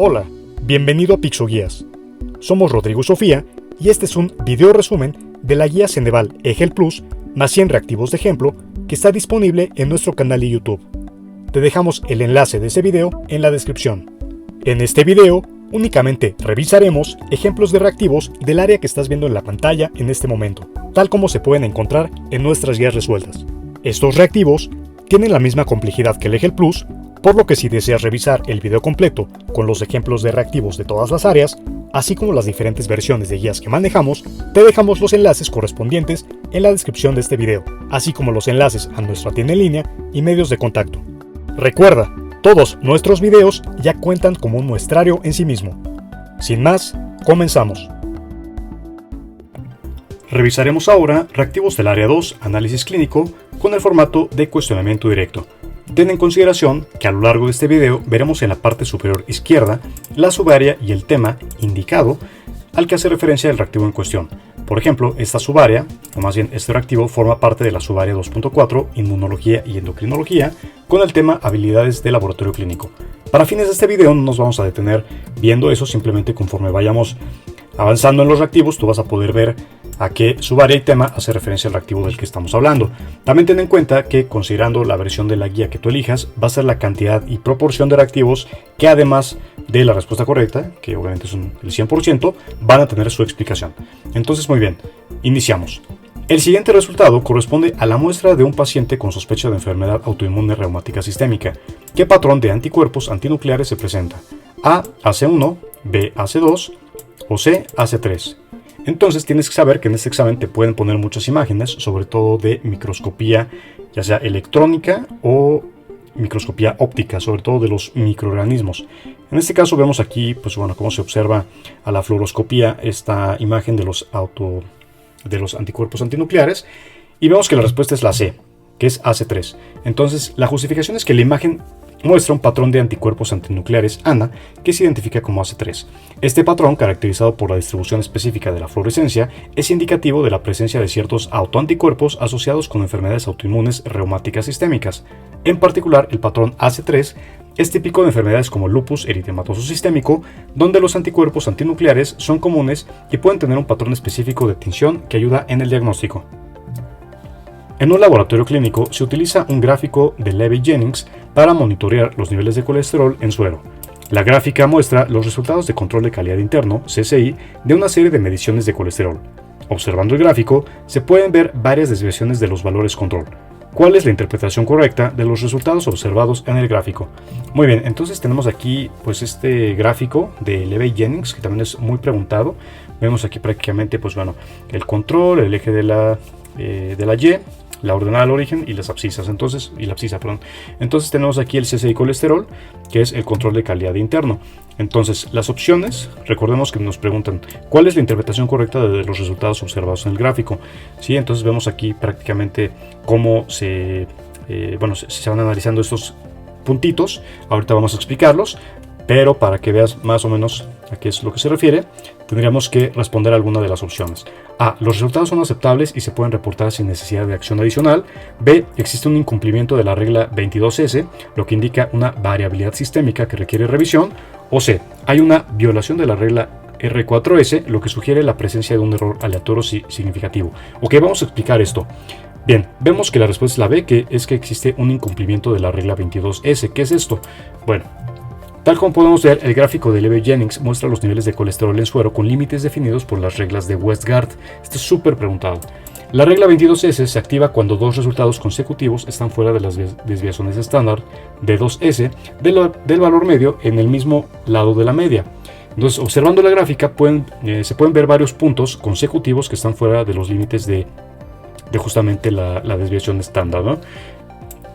Hola, bienvenido a Pixoguías. Somos Rodrigo y Sofía y este es un video resumen de la guía Ceneval EGEL Plus más 100 reactivos de ejemplo que está disponible en nuestro canal de YouTube. Te dejamos el enlace de ese video en la descripción. En este video únicamente revisaremos ejemplos de reactivos del área que estás viendo en la pantalla en este momento, tal como se pueden encontrar en nuestras guías resueltas. Estos reactivos tienen la misma complejidad que el EGEL Plus, por lo que si deseas revisar el video completo con los ejemplos de reactivos de todas las áreas, así como las diferentes versiones de guías que manejamos, te dejamos los enlaces correspondientes en la descripción de este video, así como los enlaces a nuestra tienda en línea y medios de contacto. Recuerda, todos nuestros videos ya cuentan como un muestrario en sí mismo. Sin más, comenzamos. Revisaremos ahora reactivos del área 2, análisis clínico, con el formato de cuestionamiento directo. Ten en consideración que a lo largo de este video veremos en la parte superior izquierda la subárea y el tema indicado al que hace referencia el reactivo en cuestión. Por ejemplo, esta subárea, o más bien este reactivo, forma parte de la subárea 2.4, Inmunología y Endocrinología, con el tema Habilidades de laboratorio clínico. Para fines de este video no nos vamos a detener viendo eso, simplemente conforme vayamos avanzando en los reactivos tú vas a poder ver a qué subárea y tema hace referencia al reactivo del que estamos hablando. También ten en cuenta que, considerando la versión de la guía que tú elijas, va a ser la cantidad y proporción de reactivos que, además de la respuesta correcta, que obviamente es el 100%, van a tener su explicación. Entonces, muy bien, iniciamos. El siguiente resultado corresponde a la muestra de un paciente con sospecha de enfermedad autoinmune reumática sistémica. ¿Qué patrón de anticuerpos antinucleares se presenta? A, AC1, B, AC2 o C, AC3. Entonces tienes que saber que en este examen te pueden poner muchas imágenes, sobre todo de microscopía, ya sea electrónica o microscopía óptica, sobre todo de los microorganismos. En este caso vemos aquí, pues bueno, cómo se observa a la fluoroscopía esta imagen de los anticuerpos antinucleares, y vemos que la respuesta es la C, que es AC3. Entonces la justificación es que la imagen muestra un patrón de anticuerpos antinucleares ANA que se identifica como AC3. Este patrón, caracterizado por la distribución específica de la fluorescencia, es indicativo de la presencia de ciertos autoanticuerpos asociados con enfermedades autoinmunes reumáticas sistémicas. En particular, el patrón AC3 es típico de enfermedades como lupus eritematoso sistémico, donde los anticuerpos antinucleares son comunes y pueden tener un patrón específico de tinción que ayuda en el diagnóstico. En un laboratorio clínico se utiliza un gráfico de Levy-Jennings para monitorear los niveles de colesterol en suero. La gráfica muestra los resultados de control de calidad interno, CCI, de una serie de mediciones de colesterol. Observando el gráfico, se pueden ver varias desviaciones de los valores control. ¿Cuál es la interpretación correcta de los resultados observados en el gráfico? Muy bien, entonces tenemos aquí pues este gráfico de Levy-Jennings, que también es muy preguntado. Vemos aquí prácticamente pues bueno, el control, el eje de la Y, la ordenada al origen y las abscisas. Entonces tenemos aquí el CCI colesterol, que es el control de calidad interno. Entonces las opciones, recordemos que nos preguntan cuál es la interpretación correcta de los resultados observados en el gráfico. ¿Sí? Entonces vemos aquí prácticamente cómo se van analizando estos puntitos. Ahorita vamos a explicarlos, pero para que veas más o menos a qué es lo que se refiere, tendríamos que responder a alguna de las opciones. A. Los resultados son aceptables y se pueden reportar sin necesidad de acción adicional. B. Existe un incumplimiento de la regla 22S, lo que indica una variabilidad sistémica que requiere revisión. O C. Hay una violación de la regla R4S, lo que sugiere la presencia de un error aleatorio significativo. Ok, vamos a explicar esto. Bien, vemos que la respuesta es la B, que es que existe un incumplimiento de la regla 22S. ¿Qué es esto? Bueno, tal como podemos ver, el gráfico de Levy-Jennings muestra los niveles de colesterol en suero con límites definidos por las reglas de Westgard. Esto es súper preguntado. La regla 22S se activa cuando dos resultados consecutivos están fuera de las desviaciones estándar de 2S del valor medio en el mismo lado de la media. Entonces, observando la gráfica, se pueden ver varios puntos consecutivos que están fuera de los límites de justamente la desviación estándar, ¿no?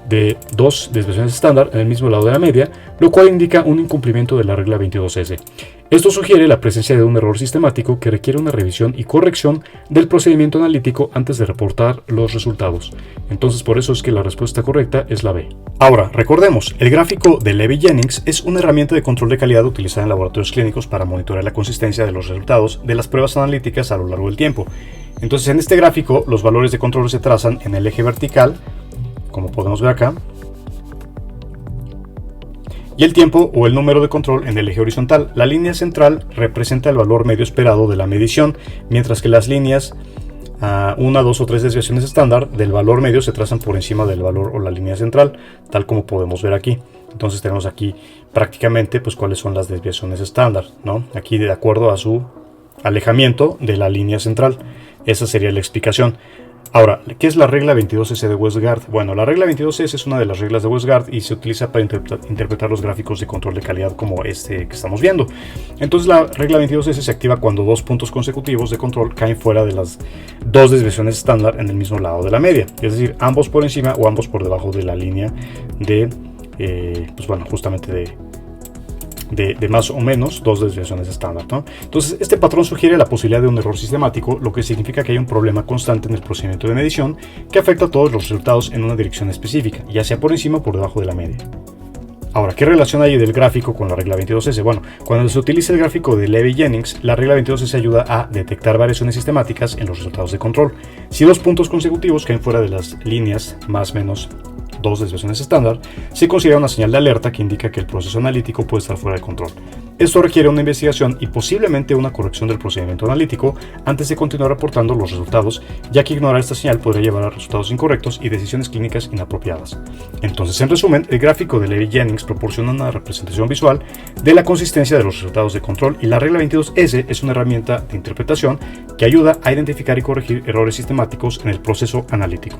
De dos desviaciones estándar en el mismo lado de la media, lo cual indica un incumplimiento de la regla 22S. Esto sugiere la presencia de un error sistemático que requiere una revisión y corrección del procedimiento analítico antes de reportar los resultados. Entonces, por eso es que la respuesta correcta es la B. Ahora, recordemos, el gráfico de Levy-Jennings es una herramienta de control de calidad utilizada en laboratorios clínicos para monitorear la consistencia de los resultados de las pruebas analíticas a lo largo del tiempo. Entonces, en este gráfico, los valores de control se trazan en el eje vertical, como podemos ver acá, y el tiempo o el número de control en el eje horizontal. La línea central representa el valor medio esperado de la medición, mientras que las líneas 1, 2 o 3 desviaciones estándar del valor medio se trazan por encima del valor o la línea central, tal como podemos ver aquí. Entonces tenemos aquí prácticamente pues cuáles son las desviaciones estándar, ¿no? Aquí de acuerdo a su alejamiento de la línea central. Esa sería la explicación. Ahora, ¿qué es la regla 22S de Westgard? Bueno, la regla 22S es una de las reglas de Westgard y se utiliza para interpretar los gráficos de control de calidad como este que estamos viendo. Entonces la regla 22S se activa cuando dos puntos consecutivos de control caen fuera de las dos desviaciones estándar en el mismo lado de la media. Es decir, ambos por encima o ambos por debajo de la línea de, pues bueno, justamente de más o menos dos desviaciones estándar, ¿no? Entonces, este patrón sugiere la posibilidad de un error sistemático, lo que significa que hay un problema constante en el procedimiento de medición que afecta a todos los resultados en una dirección específica, ya sea por encima o por debajo de la media. Ahora, ¿qué relación hay del gráfico con la regla 22S? Bueno, cuando se utiliza el gráfico de Levy-Jennings, la regla 22S ayuda a detectar variaciones sistemáticas en los resultados de control. Si dos puntos consecutivos caen fuera de las líneas más o menos dos desviaciones estándar, se considera una señal de alerta que indica que el proceso analítico puede estar fuera de control. Esto requiere una investigación y posiblemente una corrección del procedimiento analítico antes de continuar reportando los resultados, ya que ignorar esta señal podría llevar a resultados incorrectos y decisiones clínicas inapropiadas. Entonces, en resumen, el gráfico de Levy-Jennings proporciona una representación visual de la consistencia de los resultados de control y la regla 22S es una herramienta de interpretación que ayuda a identificar y corregir errores sistemáticos en el proceso analítico.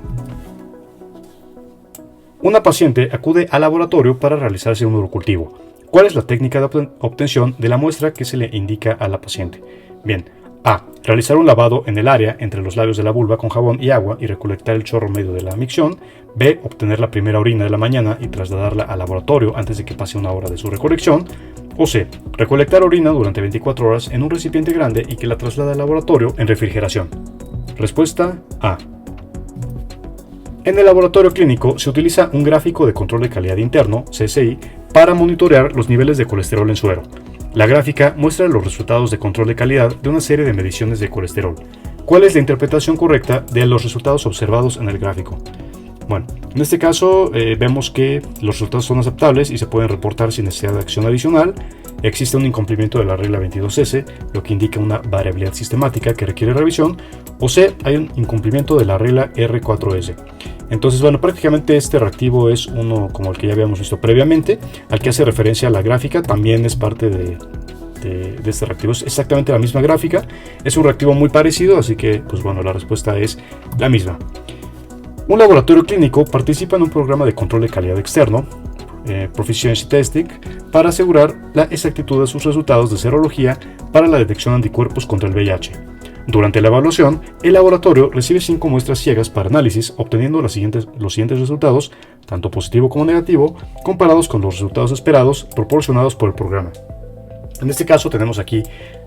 Una paciente acude al laboratorio para realizarse un urocultivo. ¿Cuál es la técnica de obtención de la muestra que se le indica a la paciente? Bien, A. Realizar un lavado en el área entre los labios de la vulva con jabón y agua y recolectar el chorro medio de la micción. B. Obtener la primera orina de la mañana y trasladarla al laboratorio antes de que pase una hora de su recolección. O C. Recolectar orina durante 24 horas en un recipiente grande y que la traslade al laboratorio en refrigeración. Respuesta A. En el laboratorio clínico se utiliza un gráfico de control de calidad interno, CSI, para monitorear los niveles de colesterol en suero. La gráfica muestra los resultados de control de calidad de una serie de mediciones de colesterol. ¿Cuál es la interpretación correcta de los resultados observados en el gráfico? Bueno, en este caso vemos que los resultados son aceptables y se pueden reportar sin necesidad de acción adicional. Existe un incumplimiento de la regla 22S, lo que indica una variabilidad sistemática que requiere revisión. O C, hay un incumplimiento de la regla R4S. Entonces, bueno, prácticamente este reactivo es uno como el que ya habíamos visto previamente, al que hace referencia a la gráfica, también es parte de este reactivo. Es exactamente la misma gráfica, es un reactivo muy parecido, así que, pues bueno, la respuesta es la misma. Un laboratorio clínico participa en un programa de control de calidad externo, Proficiency Testing, para asegurar la exactitud de sus resultados de serología para la detección de anticuerpos contra el VIH. Durante la evaluación, el laboratorio recibe 5 muestras ciegas para análisis, obteniendo los siguientes resultados, tanto positivo como negativo, comparados con los resultados esperados proporcionados por el programa. En este caso tenemos aquí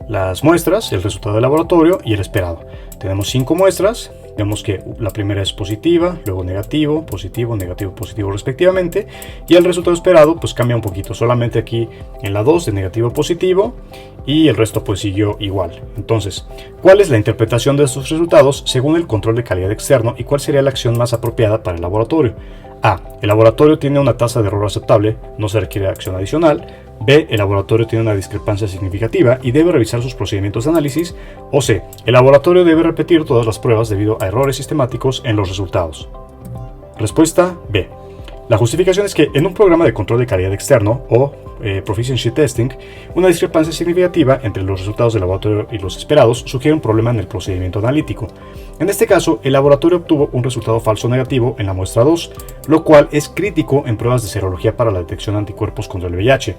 las muestras, el resultado del laboratorio y el esperado. Tenemos 5 muestras, vemos que la primera es positiva, luego negativo, positivo, negativo, positivo respectivamente, y el resultado esperado pues cambia un poquito, solamente aquí en la 2 de negativo a positivo y el resto pues siguió igual. Entonces, ¿cuál es la interpretación de estos resultados según el control de calidad externo y cuál sería la acción más apropiada para el laboratorio? A. El laboratorio tiene una tasa de error aceptable, no se requiere acción adicional. B. El laboratorio tiene una discrepancia significativa y debe revisar sus procedimientos de análisis. O C. El laboratorio debe repetir todas las pruebas debido a errores sistemáticos en los resultados. Respuesta B. La justificación es que en un programa de control de calidad externo o Proficiency Testing, una discrepancia significativa entre los resultados del laboratorio y los esperados sugiere un problema en el procedimiento analítico. En este caso, el laboratorio obtuvo un resultado falso negativo en la muestra 2, lo cual es crítico en pruebas de serología para la detección de anticuerpos contra el VIH.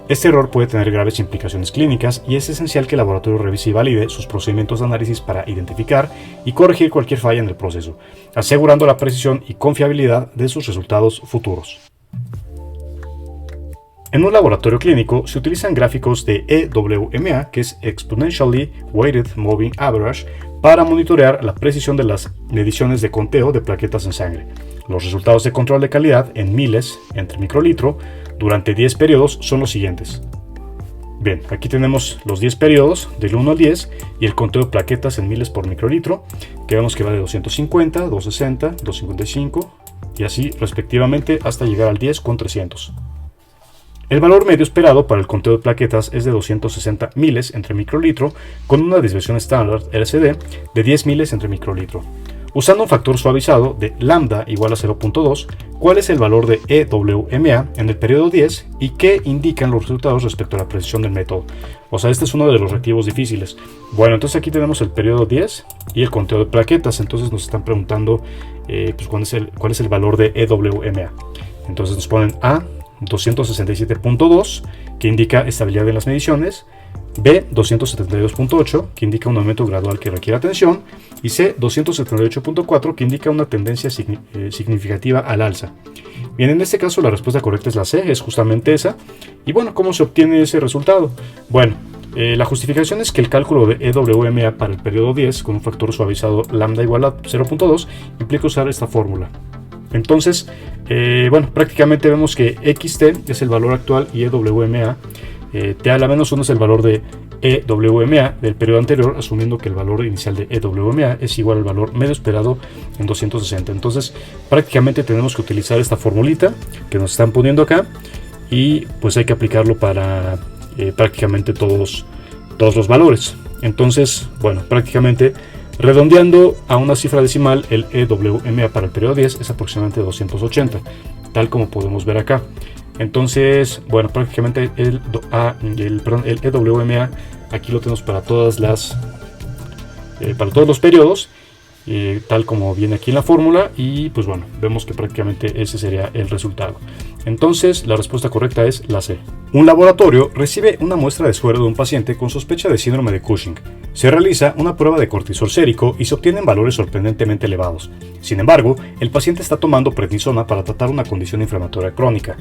Este error puede tener graves implicaciones clínicas y es esencial que el laboratorio revise y valide sus procedimientos de análisis para identificar y corregir cualquier falla en el proceso, asegurando la precisión y confiabilidad de sus resultados futuros. En un laboratorio clínico se utilizan gráficos de EWMA, que es Exponentially Weighted Moving Average, para monitorear la precisión de las mediciones de conteo de plaquetas en sangre. Los resultados de control de calidad en miles entre microlitro durante 10 periodos son los siguientes. Bien, aquí tenemos los 10 periodos del 1 al 10 y el conteo de plaquetas en miles por microlitro, que vemos que va de 250, 260, 255 y así respectivamente hasta llegar al 10 con 300. El valor medio esperado para el conteo de plaquetas es de 260 miles entre microlitro, con una desviación estándar LCD de 10 miles entre microlitro. Usando un factor suavizado de lambda igual a 0.2, ¿cuál es el valor de EWMA en el periodo 10 y qué indican los resultados respecto a la precisión del método? O sea, este es uno de los reactivos difíciles. Bueno, entonces aquí tenemos el periodo 10 y el conteo de plaquetas. Entonces nos están preguntando pues cuál es el valor de EWMA. Entonces nos ponen A, 267.2, que indica estabilidad en las mediciones, B, 272.8, que indica un aumento gradual que requiere atención, y C, 278.4, que indica una tendencia significativa al alza. Bien, en este caso la respuesta correcta es la C, es justamente esa. Y bueno, ¿cómo se obtiene ese resultado? Bueno, la justificación es que el cálculo de EWMA para el periodo 10 con un factor suavizado lambda igual a 0.2 implica usar esta fórmula. Entonces, bueno, prácticamente vemos que XT es el valor actual y EWMA, T a la menos 1 es el valor de EWMA del periodo anterior, asumiendo que el valor inicial de EWMA es igual al valor medio esperado en 260. Entonces, prácticamente tenemos que utilizar esta formulita que nos están poniendo acá y pues hay que aplicarlo para prácticamente todos los valores. Entonces, bueno, prácticamente redondeando a una cifra decimal, el EWMA para el periodo 10 es aproximadamente 280, tal como podemos ver acá. Entonces, bueno, prácticamente el EWMA aquí lo tenemos para todos los periodos, tal como viene aquí en la fórmula, y pues bueno, vemos que prácticamente ese sería el resultado. Entonces, la respuesta correcta es la C. Un laboratorio recibe una muestra de suero de un paciente con sospecha de síndrome de Cushing. Se realiza una prueba de cortisol sérico y se obtienen valores sorprendentemente elevados. Sin embargo, el paciente está tomando prednisona para tratar una condición inflamatoria crónica.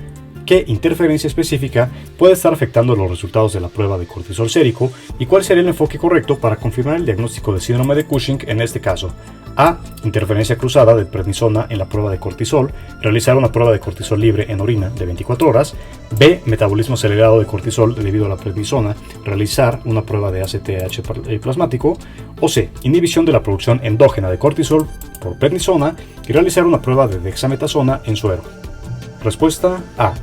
¿Qué interferencia específica puede estar afectando los resultados de la prueba de cortisol sérico y cuál sería el enfoque correcto para confirmar el diagnóstico de síndrome de Cushing en este caso? A. Interferencia cruzada de prednisona en la prueba de cortisol, realizar una prueba de cortisol libre en orina de 24 horas. B. Metabolismo acelerado de cortisol debido a la prednisona, realizar una prueba de ACTH plasmático. O C. Inhibición de la producción endógena de cortisol por prednisona y realizar una prueba de dexametasona en suero. Respuesta A.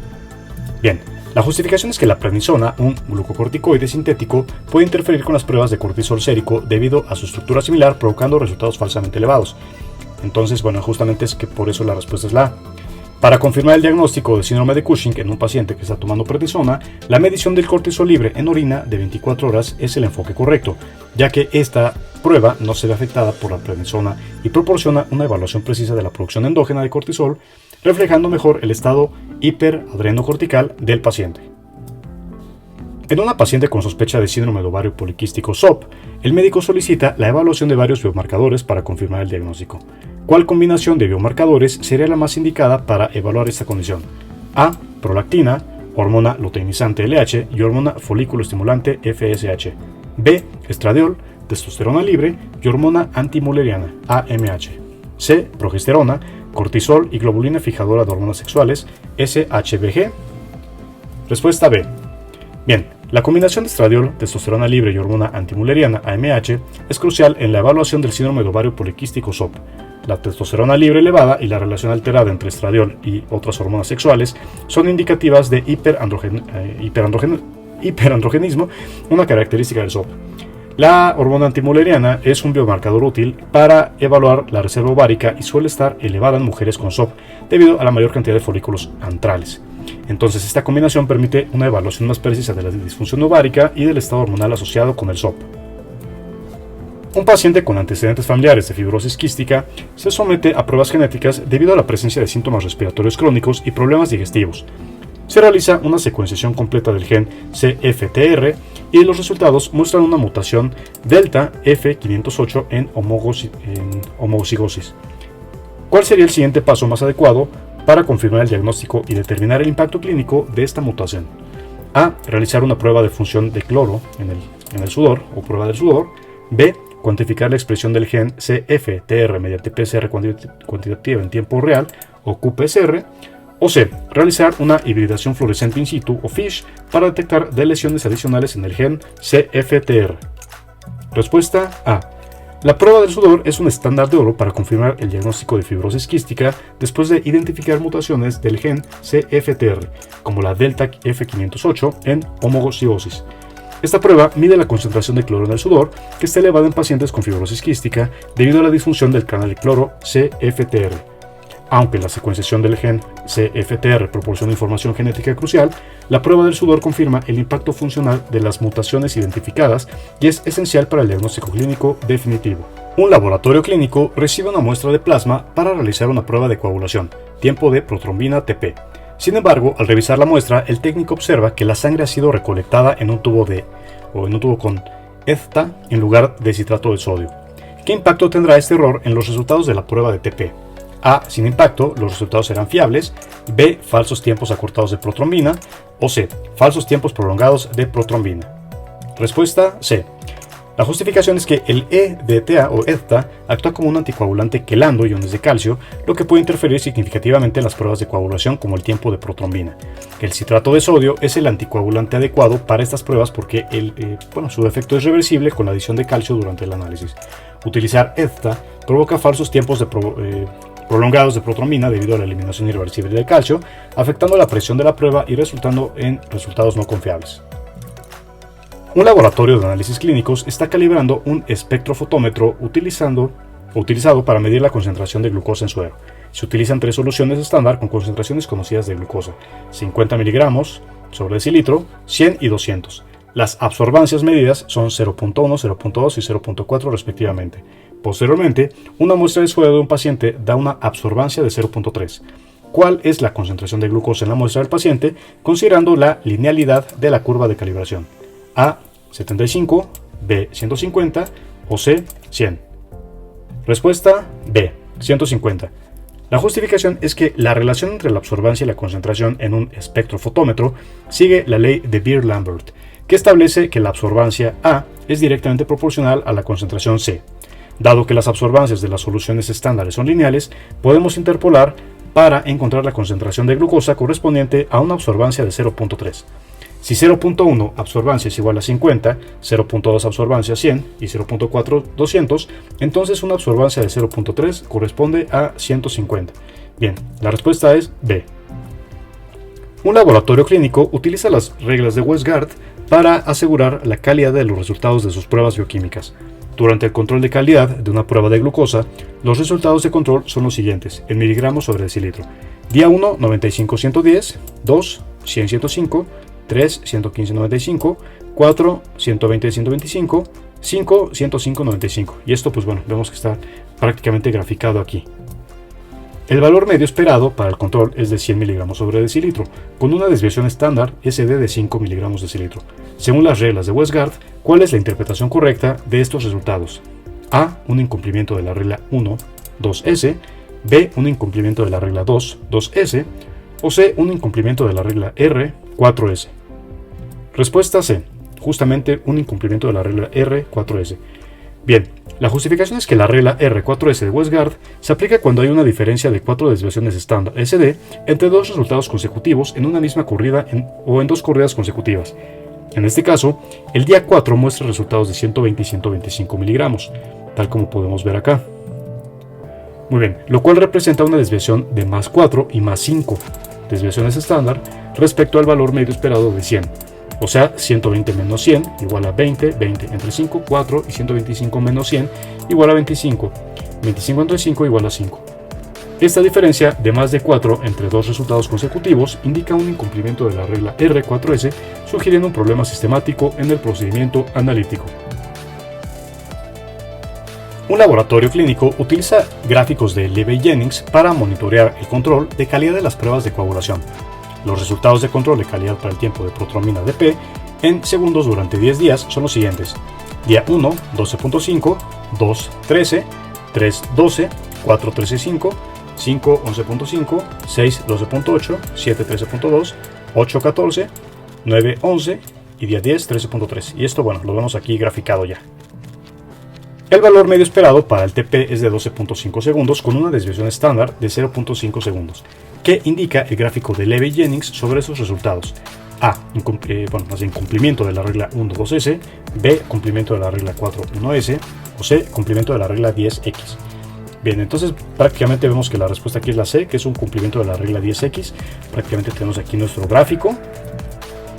Bien, la justificación es que la prednisona, un glucocorticoide sintético, puede interferir con las pruebas de cortisol sérico debido a su estructura similar, provocando resultados falsamente elevados. Entonces, bueno, justamente es que por eso la respuesta es la A. Para confirmar el diagnóstico de síndrome de Cushing en un paciente que está tomando prednisona, la medición del cortisol libre en orina de 24 horas es el enfoque correcto, ya que esta prueba no se ve afectada por la prednisona y proporciona una evaluación precisa de la producción endógena de cortisol, reflejando mejor el estado hiperadrenocortical del paciente. En una paciente con sospecha de síndrome de ovario poliquístico SOP, el médico solicita la evaluación de varios biomarcadores para confirmar el diagnóstico. ¿Cuál combinación de biomarcadores sería la más indicada para evaluar esta condición? A. Prolactina, hormona luteinizante LH y hormona folículo estimulante FSH. B. Estradiol, testosterona libre y hormona antimülleriana AMH. C. Progesterona, cortisol y globulina fijadora de hormonas sexuales SHBG. Respuesta B. Bien, la combinación de estradiol, testosterona libre y hormona antimülleriana AMH es crucial en la evaluación del síndrome de ovario poliquístico SOP. La testosterona libre elevada y la relación alterada entre estradiol y otras hormonas sexuales son indicativas de hiperandrogenismo, una característica del SOP. La hormona antimülleriana es un biomarcador útil para evaluar la reserva ovárica y suele estar elevada en mujeres con SOP debido a la mayor cantidad de folículos antrales. Entonces, esta combinación permite una evaluación más precisa de la disfunción ovárica y del estado hormonal asociado con el SOP. Un paciente con antecedentes familiares de fibrosis quística se somete a pruebas genéticas debido a la presencia de síntomas respiratorios crónicos y problemas digestivos. Se realiza una secuenciación completa del gen CFTR y los resultados muestran una mutación delta F508 en homocigosis. ¿Cuál sería el siguiente paso más adecuado para confirmar el diagnóstico y determinar el impacto clínico de esta mutación? A. Realizar una prueba de función de cloro en el sudor o prueba del sudor. B. Cuantificar la expresión del gen CFTR mediante PCR cuantitativa en tiempo real o qPCR. O C. Realizar una hibridación fluorescente in situ o FISH para detectar lesiones adicionales en el gen CFTR. Respuesta A. La prueba del sudor es un estándar de oro para confirmar el diagnóstico de fibrosis quística después de identificar mutaciones del gen CFTR, como la delta F508 en homociosis. Esta prueba mide la concentración de cloro en el sudor, que está elevada en pacientes con fibrosis quística debido a la disfunción del canal de cloro CFTR. Aunque la secuenciación del gen CFTR proporciona información genética crucial, la prueba del sudor confirma el impacto funcional de las mutaciones identificadas y es esencial para el diagnóstico clínico definitivo. Un laboratorio clínico recibe una muestra de plasma para realizar una prueba de coagulación, tiempo de protrombina TP. Sin embargo, al revisar la muestra, el técnico observa que la sangre ha sido recolectada en un tubo con ETHTA en lugar de citrato de sodio. ¿Qué impacto tendrá este error en los resultados de la prueba de TP? A. Sin impacto, los resultados serán fiables. B. Falsos tiempos acortados de protrombina. O C. Falsos tiempos prolongados de protrombina. Respuesta C. La justificación es que el EDTA o ETHTA actúa como un anticoagulante quelando iones de calcio, lo que puede interferir significativamente en las pruebas de coagulación como el tiempo de protrombina. El citrato de sodio es el anticoagulante adecuado para estas pruebas porque su efecto es reversible con la adición de calcio durante el análisis. Utilizar ETHTA provoca falsos tiempos prolongados de protrombina debido a la eliminación irreversible del calcio, afectando la presión de la prueba y resultando en resultados no confiables. Un laboratorio de análisis clínicos está calibrando un espectrofotómetro utilizado para medir la concentración de glucosa en suero. Se utilizan 3 soluciones estándar con concentraciones conocidas de glucosa: 50 mg sobre decilitro, 100 y 200. Las absorbancias medidas son 0.1, 0.2 y 0.4 respectivamente. Posteriormente, una muestra de suero de un paciente da una absorbancia de 0.3. ¿Cuál es la concentración de glucosa en la muestra del paciente considerando la linealidad de la curva de calibración? A. 75, B. 150 o C. 100. Respuesta B. 150. La justificación es que la relación entre la absorbancia y la concentración en un espectrofotómetro sigue la ley de Beer-Lambert, que establece que la absorbancia A es directamente proporcional a la concentración C. Dado que las absorbancias de las soluciones estándares son lineales, podemos interpolar para encontrar la concentración de glucosa correspondiente a una absorbancia de 0.3. Si 0.1 absorbancia es igual a 50, 0.2 absorbancia a 100 y 0.4 200, entonces una absorbancia de 0.3 corresponde a 150. Bien, la respuesta es B. Un laboratorio clínico utiliza las reglas de Westgard para asegurar la calidad de los resultados de sus pruebas bioquímicas. Durante el control de calidad de una prueba de glucosa, los resultados de control son los siguientes, en miligramos sobre decilitro. Día 1, 95-110, 2, 100-105, 3, 115-95, 4, 120-125, 5, 105-95. Y esto, vemos que está prácticamente graficado aquí. El valor medio esperado para el control es de 100 mg sobre decilitro, con una desviación estándar SD de 5 mg decilitro. Según las reglas de Westgard, ¿cuál es la interpretación correcta de estos resultados? A. Un incumplimiento de la regla 1, 2S. B. Un incumplimiento de la regla 2, 2S. O C. Un incumplimiento de la regla R, 4S. Respuesta C. Justamente un incumplimiento de la regla R, 4S. Bien, la justificación es que la regla R4S de Westgard se aplica cuando hay una diferencia de 4 desviaciones estándar SD entre dos resultados consecutivos en una misma corrida o en 2 corridas consecutivas. En este caso, el día 4 muestra resultados de 120 y 125 miligramos, tal como podemos ver acá. Muy bien, lo cual representa una desviación de más 4 y más 5 desviaciones estándar respecto al valor medio esperado de 100. O sea, 120 menos 100 igual a 20, 20 entre 5, 4 y 125 menos 100 igual a 25, 25 entre 5 igual a 5. Esta diferencia de más de 4 entre dos resultados consecutivos indica un incumplimiento de la regla R4S, sugiriendo un problema sistemático en el procedimiento analítico. Un laboratorio clínico utiliza gráficos de Levy-Jennings para monitorear el control de calidad de las pruebas de coagulación. Los resultados de control de calidad para el tiempo de protrombina DP en segundos durante 10 días son los siguientes. Día 1, 12.5, 2, 13, 3, 12, 4, 13.5, 5, 11.5, 6, 12.8, 7, 13.2, 8, 14, 9, 11 y día 10, 13.3. Y esto, lo vemos aquí graficado ya. El valor medio esperado para el TP es de 12.5 segundos con una desviación estándar de 0.5 segundos, que indica el gráfico de Levy-Jennings sobre esos resultados. A. Incumplimiento de la regla 1.2S. B. Cumplimiento de la regla 4.1S. o C, cumplimiento de la regla 10x. Bien, entonces prácticamente vemos que la respuesta aquí es la C, que es un cumplimiento de la regla 10x. Prácticamente tenemos aquí nuestro gráfico.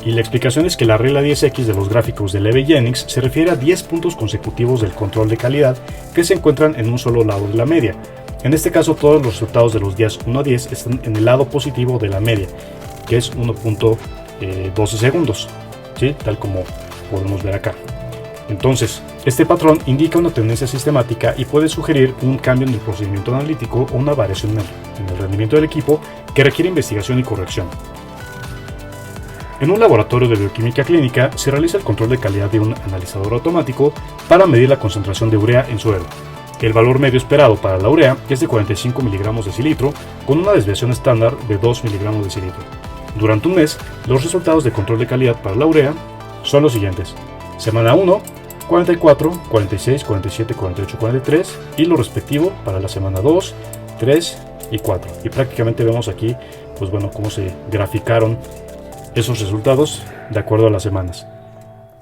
Y la explicación es que la regla 10x de los gráficos de Levy-Jennings se refiere a 10 puntos consecutivos del control de calidad que se encuentran en un solo lado de la media. En este caso, todos los resultados de los días 1 a 10 están en el lado positivo de la media, que es 1.12 segundos, ¿sí? Tal como podemos ver acá. Entonces, este patrón indica una tendencia sistemática y puede sugerir un cambio en el procedimiento analítico o una variación en el rendimiento del equipo que requiere investigación y corrección. En un laboratorio de bioquímica clínica se realiza el control de calidad de un analizador automático para medir la concentración de urea en suero. El valor medio esperado para la urea es de 45 mg de cilitro con una desviación estándar de 2 mg de cilitro. Durante un mes, los resultados de control de calidad para la urea son los siguientes. Semana 1, 44, 46, 47, 48, 43 y lo respectivo para la semana 2, 3 y 4. Y prácticamente vemos aquí, pues bueno, cómo se graficaron esos resultados de acuerdo a las semanas.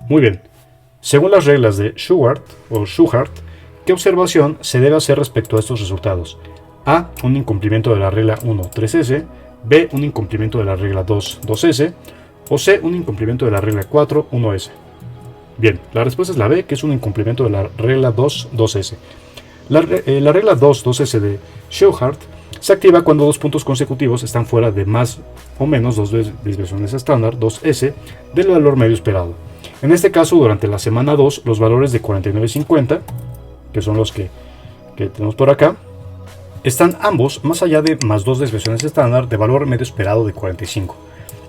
Muy bien, según las reglas de Shewhart, ¿qué observación se debe hacer respecto a estos resultados? A. Un incumplimiento de la regla 1, 3S. B. Un incumplimiento de la regla 2, 2S. O C. Un incumplimiento de la regla 4, 1S. Bien, la respuesta es la B, que es un incumplimiento de la regla 2, 2S. La regla 2, 2S de Shewhart se activa cuando dos puntos consecutivos están fuera de más o menos dos desviaciones estándar, 2S, del valor medio esperado. En este caso, durante la semana 2, los valores de 49.50, que son los que tenemos por acá, están ambos más allá de más dos desviaciones estándar de valor medio esperado de 45.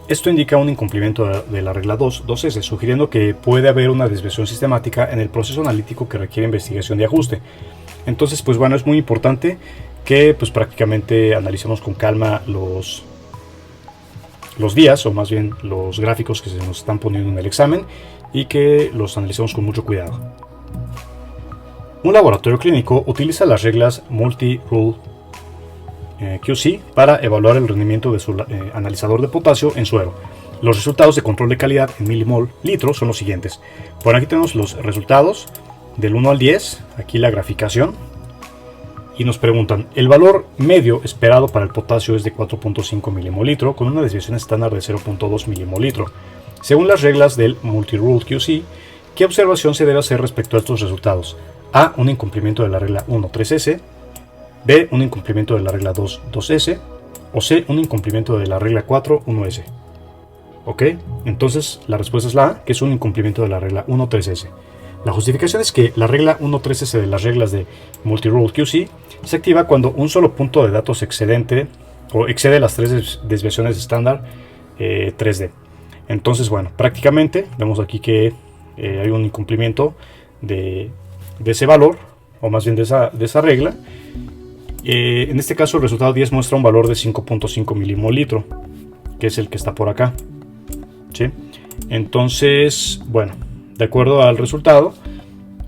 Esto indica un incumplimiento de la regla 2, 2S, sugiriendo que puede haber una desviación sistemática en el proceso analítico que requiere investigación y ajuste. Entonces, pues bueno, es muy importante que pues prácticamente analicemos con calma los días, o más bien los gráficos que se nos están poniendo en el examen, y que los analicemos con mucho cuidado. Un laboratorio clínico utiliza las reglas Multi-Rule QC para evaluar el rendimiento de su analizador de potasio en suero. Los resultados de control de calidad en milimol litro son los siguientes. Por aquí tenemos los resultados del 1 al 10, aquí la graficación, y nos preguntan, el valor medio esperado para el potasio es de 4.5 milimol litro con una desviación estándar de 0.2 milimol litro. Según las reglas del Multi-Rule QC, ¿qué observación se debe hacer respecto a estos resultados? A. Un incumplimiento de la regla 1, 3S. B. Un incumplimiento de la regla 2, 2S. O C. Un incumplimiento de la regla 4, 1S. Ok, entonces la respuesta es la A, que es un incumplimiento de la regla 1, 3S. La justificación es que la regla 1, 3S de las reglas de Multi-Rule QC se activa cuando un solo punto de datos excede las tres desviaciones estándar 3D. Entonces, bueno, prácticamente vemos aquí que hay un incumplimiento de ese valor, o más bien de esa regla. En este caso el resultado 10 muestra un valor de 5.5 milimol litro, que es el que está por acá, ¿sí? Entonces, bueno, de acuerdo al resultado,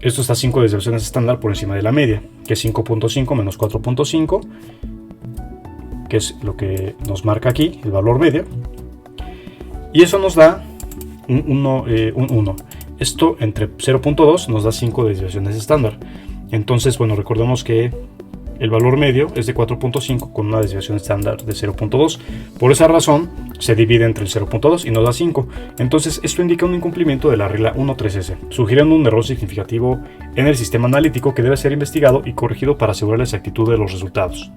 esto está 5 desviaciones estándar por encima de la media, que es 5.5 menos 4.5, que es lo que nos marca aquí, el valor medio. Y eso nos da un 1. Esto entre 0.2 nos da 5 desviaciones estándar. Entonces, bueno, recordemos que el valor medio es de 4.5 con una desviación estándar de 0.2. Por esa razón, se divide entre el 0.2 y nos da 5. Entonces, esto indica un incumplimiento de la regla 1.3S, sugiriendo un error significativo en el sistema analítico que debe ser investigado y corregido para asegurar la exactitud de los resultados.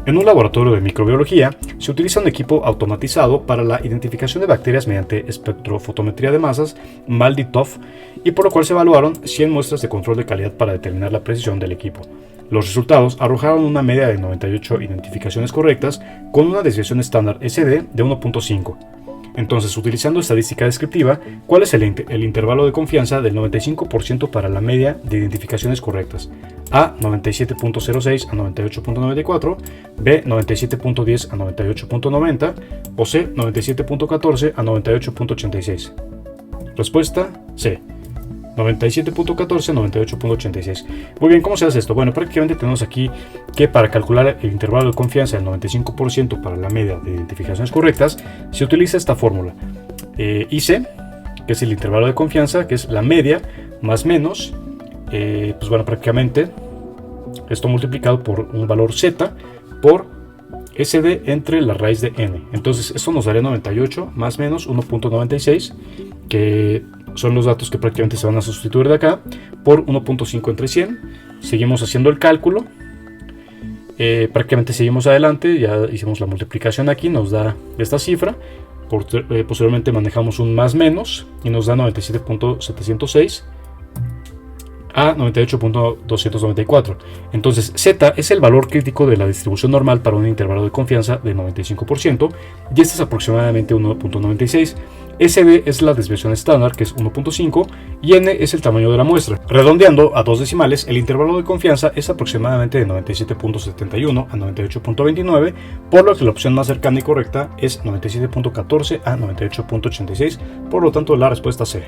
En un laboratorio de microbiología, se utiliza un equipo automatizado para la identificación de bacterias mediante espectrofotometría de masas, MALDI-TOF, y por lo cual se evaluaron 100 muestras de control de calidad para determinar la precisión del equipo. Los resultados arrojaron una media de 98 identificaciones correctas con una desviación estándar SD de 1.5. Entonces, utilizando estadística descriptiva, ¿cuál es el intervalo de confianza del 95% para la media de identificaciones correctas? A, 97.06 a 98.94, B, 97.10 a 98.90 o C, 97.14 a 98.86. Respuesta C, 97.14 a 98.86. Muy bien, ¿cómo se hace esto? Bueno, prácticamente tenemos aquí que para calcular el intervalo de confianza del 95% para la media de identificaciones correctas, se utiliza esta fórmula. IC, que es el intervalo de confianza, que es la media más menos pues bueno, prácticamente esto multiplicado por un valor z por SD entre la raíz de n. Entonces esto nos daría 98 más menos 1.96, que son los datos que prácticamente se van a sustituir de acá, por 1.5 entre 100. Seguimos haciendo el cálculo. Prácticamente seguimos adelante, ya hicimos la multiplicación aquí, nos da esta cifra. Posteriormente manejamos un más menos y nos da 97.706 a 98.294. Entonces z es el valor crítico de la distribución normal para un intervalo de confianza de 95% y este es aproximadamente 1.96. SD es la desviación estándar, que es 1.5, y n es el tamaño de la muestra. Redondeando a dos decimales, el intervalo de confianza es aproximadamente de 97.71 a 98.29, por lo que la opción más cercana y correcta es 97.14 a 98.86, por lo tanto la respuesta C.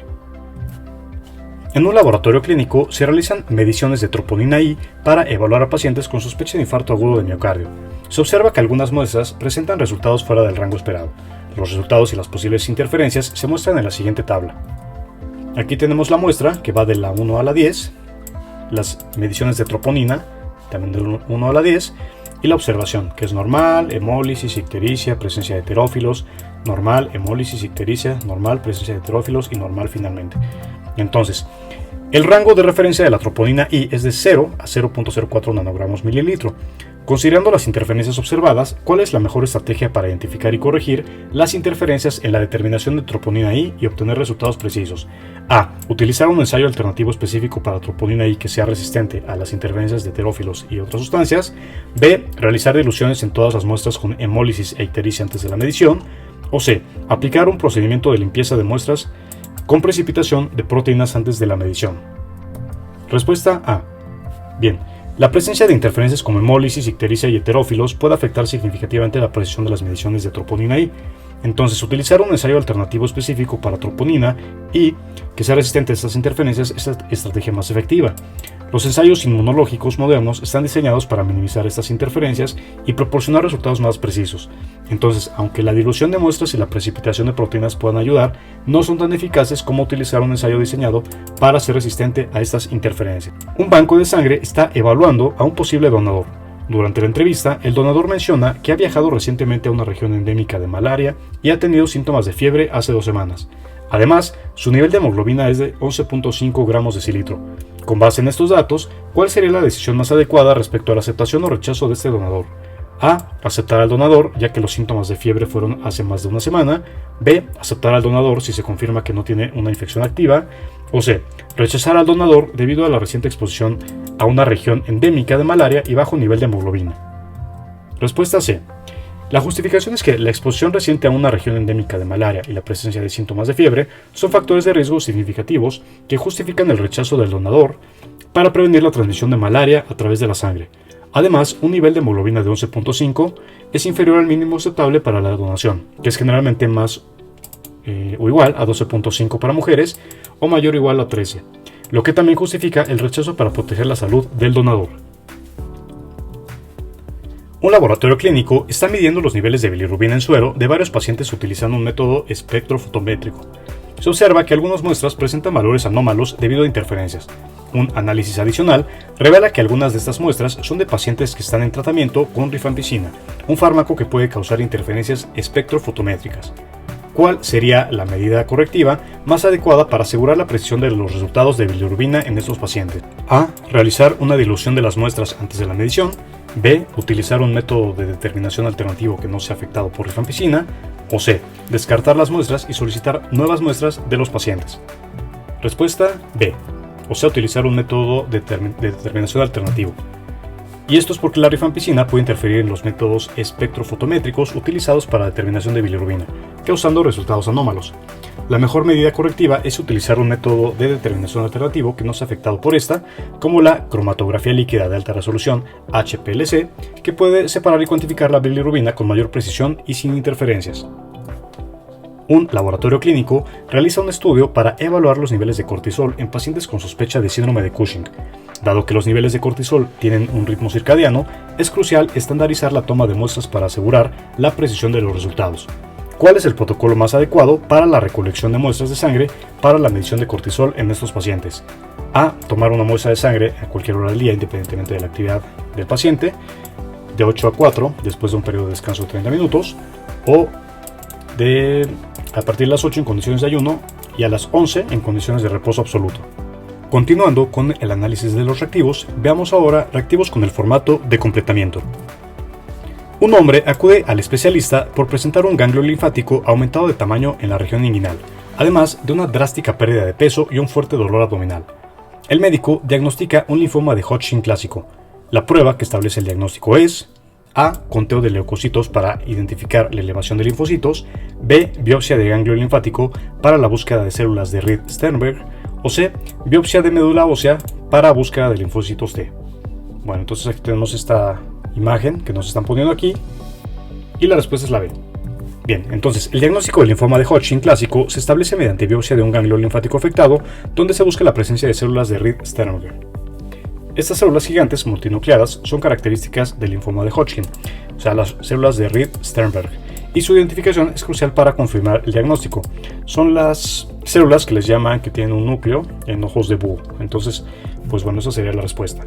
En un laboratorio clínico se realizan mediciones de troponina I para evaluar a pacientes con sospecha de infarto agudo de miocardio. Se observa que algunas muestras presentan resultados fuera del rango esperado. Los resultados y las posibles interferencias se muestran en la siguiente tabla. Aquí tenemos la muestra que va de la 1 a la 10, las mediciones de troponina también del 1 a la 10 y la observación, que es normal, hemólisis, ictericia, presencia de heterófilos, normal, hemólisis, ictericia, normal, presencia de heterófilos y normal finalmente. Entonces, el rango de referencia de la troponina I es de 0 a 0.04 nanogramos mililitro. Considerando las interferencias observadas, ¿cuál es la mejor estrategia para identificar y corregir las interferencias en la determinación de troponina I y obtener resultados precisos? A. Utilizar un ensayo alternativo específico para troponina I que sea resistente a las interferencias de heterófilos y otras sustancias. B. Realizar diluciones en todas las muestras con hemólisis e ictericia antes de la medición. O C. Aplicar un procedimiento de limpieza de muestras con precipitación de proteínas antes de la medición. Respuesta A. Bien. La presencia de interferencias como hemólisis, ictericia y heterófilos puede afectar significativamente la precisión de las mediciones de troponina I. Entonces, utilizar un ensayo alternativo específico para troponina I que sea resistente a estas interferencias es la estrategia más efectiva. Los ensayos inmunológicos modernos están diseñados para minimizar estas interferencias y proporcionar resultados más precisos. Entonces, aunque la dilución de muestras y la precipitación de proteínas puedan ayudar, no son tan eficaces como utilizar un ensayo diseñado para ser resistente a estas interferencias. Un banco de sangre está evaluando a un posible donador. Durante la entrevista, el donador menciona que ha viajado recientemente a una región endémica de malaria y ha tenido síntomas de fiebre hace 2 semanas. Además, su nivel de hemoglobina es de 11.5 gramos de decilitro. Con base en estos datos, ¿cuál sería la decisión más adecuada respecto a la aceptación o rechazo de este donador? A. Aceptar al donador, ya que los síntomas de fiebre fueron hace más de 1 semana. B. Aceptar al donador si se confirma que no tiene una infección activa. O C. Rechazar al donador debido a la reciente exposición a una región endémica de malaria y bajo nivel de hemoglobina. Respuesta C. La justificación es que la exposición reciente a una región endémica de malaria y la presencia de síntomas de fiebre son factores de riesgo significativos que justifican el rechazo del donador para prevenir la transmisión de malaria a través de la sangre. Además, un nivel de hemoglobina de 11.5 es inferior al mínimo aceptable para la donación, que es generalmente más o igual a 12.5 para mujeres o mayor o igual a 13, lo que también justifica el rechazo para proteger la salud del donador. Un laboratorio clínico está midiendo los niveles de bilirrubina en suero de varios pacientes utilizando un método espectrofotométrico. Se observa que algunas muestras presentan valores anómalos debido a interferencias. Un análisis adicional revela que algunas de estas muestras son de pacientes que están en tratamiento con rifampicina, un fármaco que puede causar interferencias espectrofotométricas. ¿Cuál sería la medida correctiva más adecuada para asegurar la precisión de los resultados de bilirrubina en estos pacientes? A. Realizar una dilución de las muestras antes de la medición. B. Utilizar un método de determinación alternativo que no sea afectado por rifampicina. O C. Descartar las muestras y solicitar nuevas muestras de los pacientes. Respuesta B. O sea, utilizar un método de determinación alternativo. Y esto es porque la rifampicina puede interferir en los métodos espectrofotométricos utilizados para la determinación de bilirrubina, causando resultados anómalos. La mejor medida correctiva es utilizar un método de determinación alternativo que no sea afectado por esta, como la cromatografía líquida de alta resolución HPLC, que puede separar y cuantificar la bilirrubina con mayor precisión y sin interferencias. Un laboratorio clínico realiza un estudio para evaluar los niveles de cortisol en pacientes con sospecha de síndrome de Cushing. Dado que los niveles de cortisol tienen un ritmo circadiano, es crucial estandarizar la toma de muestras para asegurar la precisión de los resultados. ¿Cuál es el protocolo más adecuado para la recolección de muestras de sangre para la medición de cortisol en estos pacientes? A. Tomar una muestra de sangre a cualquier hora del día, independientemente de la actividad del paciente, de 8 a 4, después de un periodo de descanso de 30 minutos, o a partir de las 8 en condiciones de ayuno y a las 11 en condiciones de reposo absoluto. Continuando con el análisis de los reactivos, veamos ahora reactivos con el formato de completamiento. Un hombre acude al especialista por presentar un ganglio linfático aumentado de tamaño en la región inguinal, además de una drástica pérdida de peso y un fuerte dolor abdominal. El médico diagnostica un linfoma de Hodgkin clásico. La prueba que establece el diagnóstico es: A. Conteo de leucocitos para identificar la elevación de linfocitos. B. Biopsia de ganglio linfático para la búsqueda de células de Reed-Sternberg. O C. Biopsia de médula ósea para búsqueda de linfocitos T. Bueno, entonces aquí tenemos esta imagen que nos están poniendo aquí y la respuesta es la B. Bien, entonces el diagnóstico del linfoma de Hodgkin clásico se establece mediante biopsia de un ganglio linfático afectado, donde se busca la presencia de células de Reed-Sternberg. Estas células gigantes multinucleadas son características del linfoma de Hodgkin, o sea, las células de Reed-Sternberg, y su identificación es crucial para confirmar el diagnóstico. Son las células que les llaman que tienen un núcleo en ojos de búho. Entonces, pues bueno, esa sería la respuesta.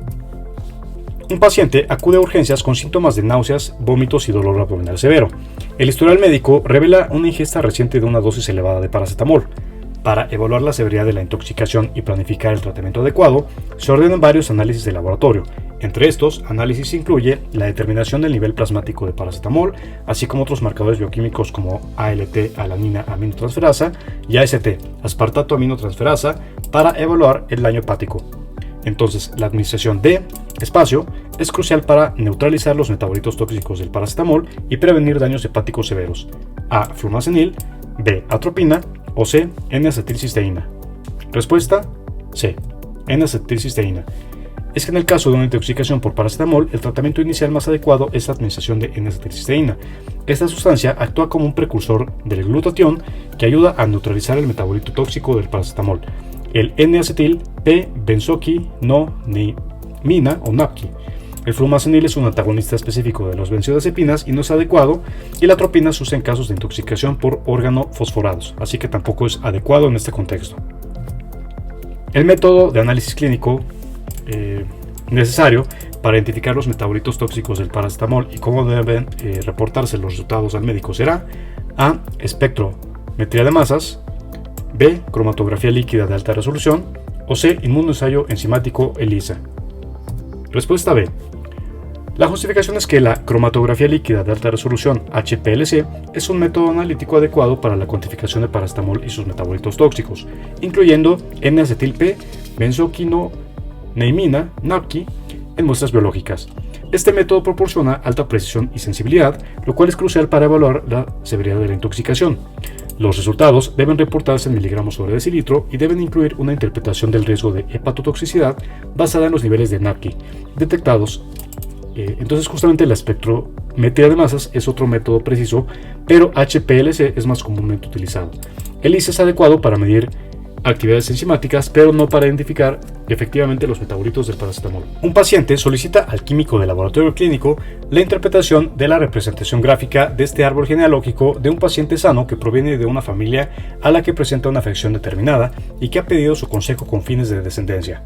Un paciente acude a urgencias con síntomas de náuseas, vómitos y dolor abdominal severo. El historial médico revela una ingesta reciente de una dosis elevada de paracetamol. Para evaluar la severidad de la intoxicación y planificar el tratamiento adecuado, se ordenan varios análisis de laboratorio. Entre estos análisis incluye la determinación del nivel plasmático de paracetamol, así como otros marcadores bioquímicos como ALT, alanina aminotransferasa, y AST, aspartato aminotransferasa, para evaluar el daño hepático. Entonces, la administración de espacio es crucial para neutralizar los metabolitos tóxicos del paracetamol y prevenir daños hepáticos severos. A. Flumazenil. B. Atropina. O C. N-acetilcisteína. Respuesta: C. N-acetilcisteína. Es que en el caso de una intoxicación por paracetamol, el tratamiento inicial más adecuado es la administración de N-acetilcisteína. Esta sustancia actúa como un precursor del glutatión que ayuda a neutralizar el metabolito tóxico del paracetamol, el N-acetil P-benzoquinonimina o NAPQI. El flumazenil es un antagonista específico de las benzodiazepinas y no es adecuado, y la atropina se usa en casos de intoxicación por organofosforados, así que tampoco es adecuado en este contexto. El método de análisis clínico necesario para identificar los metabolitos tóxicos del paracetamol y cómo deben reportarse los resultados al médico será: A. Espectrometría de masas. B. Cromatografía líquida de alta resolución. O C. Inmunoensayo enzimático ELISA. Respuesta B. La justificación es que la cromatografía líquida de alta resolución HPLC es un método analítico adecuado para la cuantificación de paracetamol y sus metabolitos tóxicos, incluyendo N-acetil-P, benzoquinonimina, NAPQI, en muestras biológicas. Este método proporciona alta precisión y sensibilidad, lo cual es crucial para evaluar la severidad de la intoxicación. Los resultados deben reportarse en miligramos sobre decilitro y deben incluir una interpretación del riesgo de hepatotoxicidad basada en los niveles de NAPQI detectados. Entonces justamente la espectrometría de masas es otro método preciso, pero HPLC es más comúnmente utilizado. El ELISA es adecuado para medir actividades enzimáticas, pero no para identificar efectivamente los metabolitos del paracetamol. Un paciente solicita al químico del laboratorio clínico la interpretación de la representación gráfica de este árbol genealógico de un paciente sano que proviene de una familia a la que presenta una afección determinada y que ha pedido su consejo con fines de descendencia.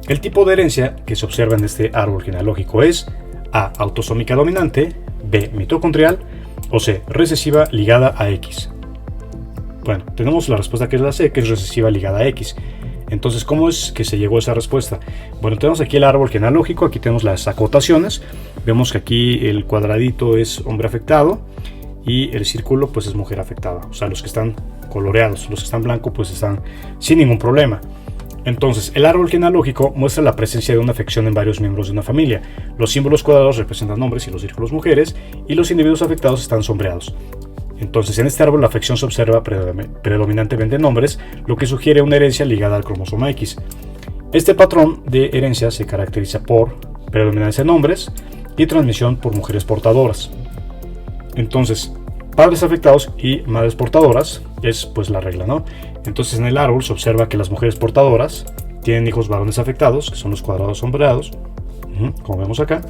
El tipo de herencia que se observa en este árbol genealógico es: A. Autosómica dominante. B. Mitocondrial. O C. Recesiva ligada a X. Bueno, tenemos la respuesta que es la C, que es recesiva ligada a X. Entonces, ¿cómo es que se llegó a esa respuesta? Bueno, tenemos aquí el árbol genealógico, aquí tenemos las acotaciones. Vemos que aquí el cuadradito es hombre afectado y el círculo pues es mujer afectada. O sea, los que están coloreados, los que están blancos pues están sin ningún problema. Entonces, el árbol genealógico muestra la presencia de una afección en varios miembros de una familia. Los símbolos cuadrados representan hombres y los círculos mujeres, y los individuos afectados están sombreados. Entonces, en este árbol la afección se observa predominantemente en hombres, lo que sugiere una herencia ligada al cromosoma X. Este patrón de herencia se caracteriza por predominancia en hombres y transmisión por mujeres portadoras. Entonces, padres afectados y madres portadoras es pues la regla, ¿no? Entonces, en el árbol se observa que las mujeres portadoras tienen hijos varones afectados, que son los cuadrados sombreados, como vemos acá.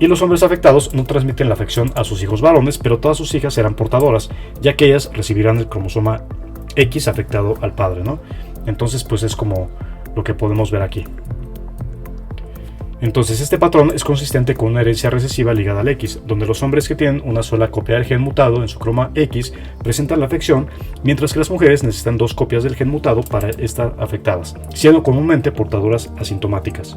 Y los hombres afectados no transmiten la afección a sus hijos varones, pero todas sus hijas serán portadoras, ya que ellas recibirán el cromosoma X afectado al padre, ¿no? Entonces, pues es como lo que podemos ver aquí. Entonces, este patrón es consistente con una herencia recesiva ligada al X, donde los hombres que tienen una sola copia del gen mutado en su croma X presentan la afección, mientras que las mujeres necesitan 2 copias del gen mutado para estar afectadas, siendo comúnmente portadoras asintomáticas.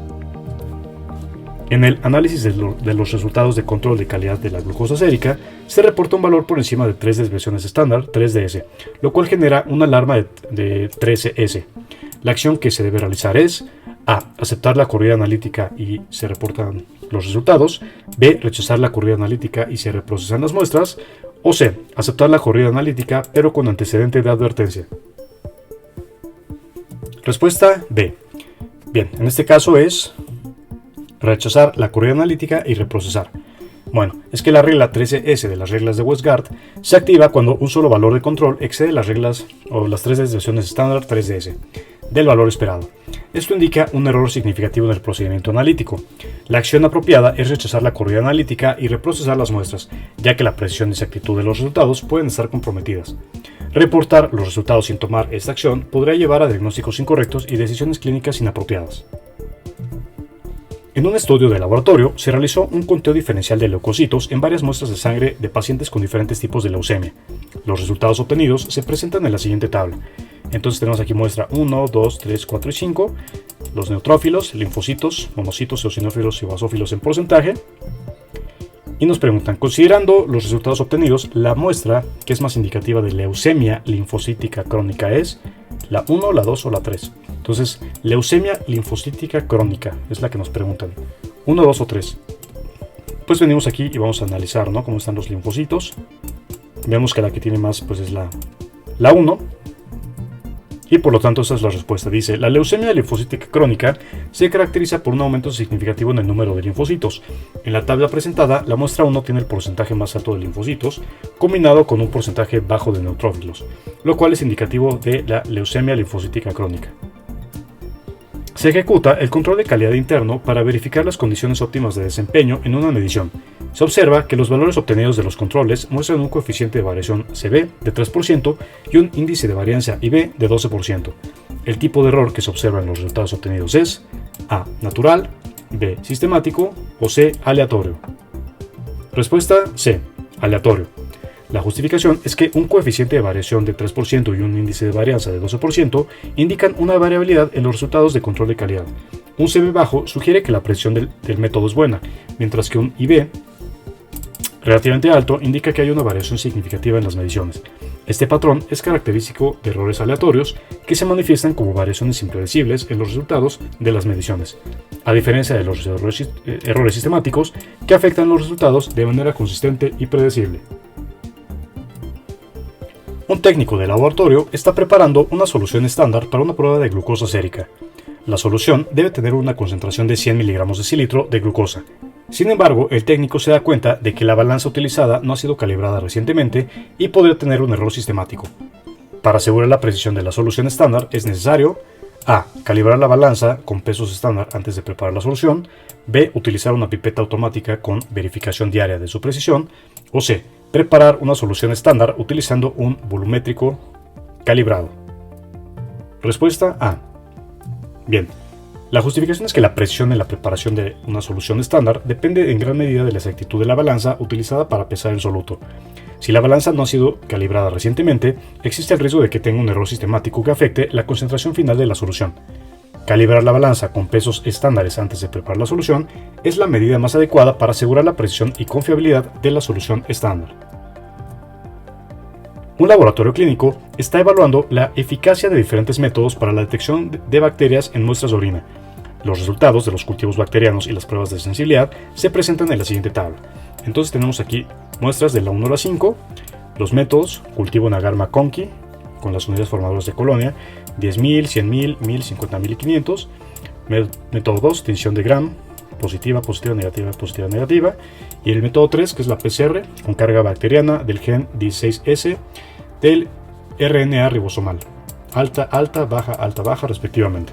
En el análisis de los resultados de control de calidad de la glucosa sérica, se reporta un valor por encima de 3 desviaciones estándar, 3ds, lo cual genera una alarma de 13S. La acción que se debe realizar es: A. Aceptar la corrida analítica y se reportan los resultados. B. Rechazar la corrida analítica y se reprocesan las muestras. O C. Aceptar la corrida analítica pero con antecedente de advertencia. Respuesta B. Bien, en este caso es rechazar la corrida analítica y reprocesar. Bueno, es que la regla 13S de las reglas de Westgard se activa cuando un solo valor de control excede las reglas o las 3 desviaciones estándar 3ds del valor esperado. Esto indica un error significativo en el procedimiento analítico. La acción apropiada es rechazar la corrida analítica y reprocesar las muestras, ya que la precisión y exactitud de los resultados pueden estar comprometidas. Reportar los resultados sin tomar esta acción podría llevar a diagnósticos incorrectos y decisiones clínicas inapropiadas. En un estudio de laboratorio se realizó un conteo diferencial de leucocitos en varias muestras de sangre de pacientes con diferentes tipos de leucemia. Los resultados obtenidos se presentan en la siguiente tabla. Entonces tenemos aquí muestra 1, 2, 3, 4 y 5, los neutrófilos, linfocitos, monocitos, eosinófilos y basófilos en porcentaje. Y nos preguntan, considerando los resultados obtenidos, la muestra que es más indicativa de leucemia linfocítica crónica es la 1, la 2 o la 3. Entonces, leucemia linfocítica crónica es la que nos preguntan. 1, 2 o 3. Pues venimos aquí y vamos a analizar, ¿no?, cómo están los linfocitos. Vemos que la que tiene más pues es la 1. Y por lo tanto esa es la respuesta. Dice, la leucemia linfocítica crónica se caracteriza por un aumento significativo en el número de linfocitos. En la tabla presentada, la muestra 1 tiene el porcentaje más alto de linfocitos, combinado con un porcentaje bajo de neutrófilos, lo cual es indicativo de la leucemia linfocítica crónica. Se ejecuta el control de calidad interno para verificar las condiciones óptimas de desempeño en una medición. Se observa que los valores obtenidos de los controles muestran un coeficiente de variación CB de 3% y un índice de varianza IB de 12%. El tipo de error que se observa en los resultados obtenidos es A. Natural, B. Sistemático o C. Aleatorio. Respuesta C. Aleatorio. La justificación es que un coeficiente de variación de 3% y un índice de varianza de 12% indican una variabilidad en los resultados de control de calidad. Un CB bajo sugiere que la precisión del método es buena, mientras que un IB relativamente alto indica que hay una variación significativa en las mediciones. Este patrón es característico de errores aleatorios que se manifiestan como variaciones impredecibles en los resultados de las mediciones, a diferencia de los errores sistemáticos que afectan los resultados de manera consistente y predecible. Un técnico de laboratorio está preparando una solución estándar para una prueba de glucosa sérica. La solución debe tener una concentración de 100 mg decilitro de glucosa. Sin embargo, el técnico se da cuenta de que la balanza utilizada no ha sido calibrada recientemente y podría tener un error sistemático. Para asegurar la precisión de la solución estándar es necesario: A. Calibrar la balanza con pesos estándar antes de preparar la solución. B. Utilizar una pipeta automática con verificación diaria de su precisión. O C. Preparar una solución estándar utilizando un volumétrico calibrado. Respuesta A. Bien, la justificación es que la precisión en la preparación de una solución estándar depende en gran medida de la exactitud de la balanza utilizada para pesar el soluto. Si la balanza no ha sido calibrada recientemente, existe el riesgo de que tenga un error sistemático que afecte la concentración final de la solución. Calibrar la balanza con pesos estándares antes de preparar la solución es la medida más adecuada para asegurar la precisión y confiabilidad de la solución estándar. Un laboratorio clínico está evaluando la eficacia de diferentes métodos para la detección de bacterias en muestras de orina. Los resultados de los cultivos bacterianos y las pruebas de sensibilidad se presentan en la siguiente tabla. Entonces tenemos aquí muestras de la 1 a la 5, los métodos: cultivo en agar McConkey con las unidades formadoras de colonia, 10.000, 100.000, 1.000, 50.000 y 500. Método 2, tinción de Gram, positiva, positiva, negativa, positiva, negativa. Y el método 3, que es la PCR, con carga bacteriana del gen 16S del RNA ribosomal, alta, alta, baja, respectivamente.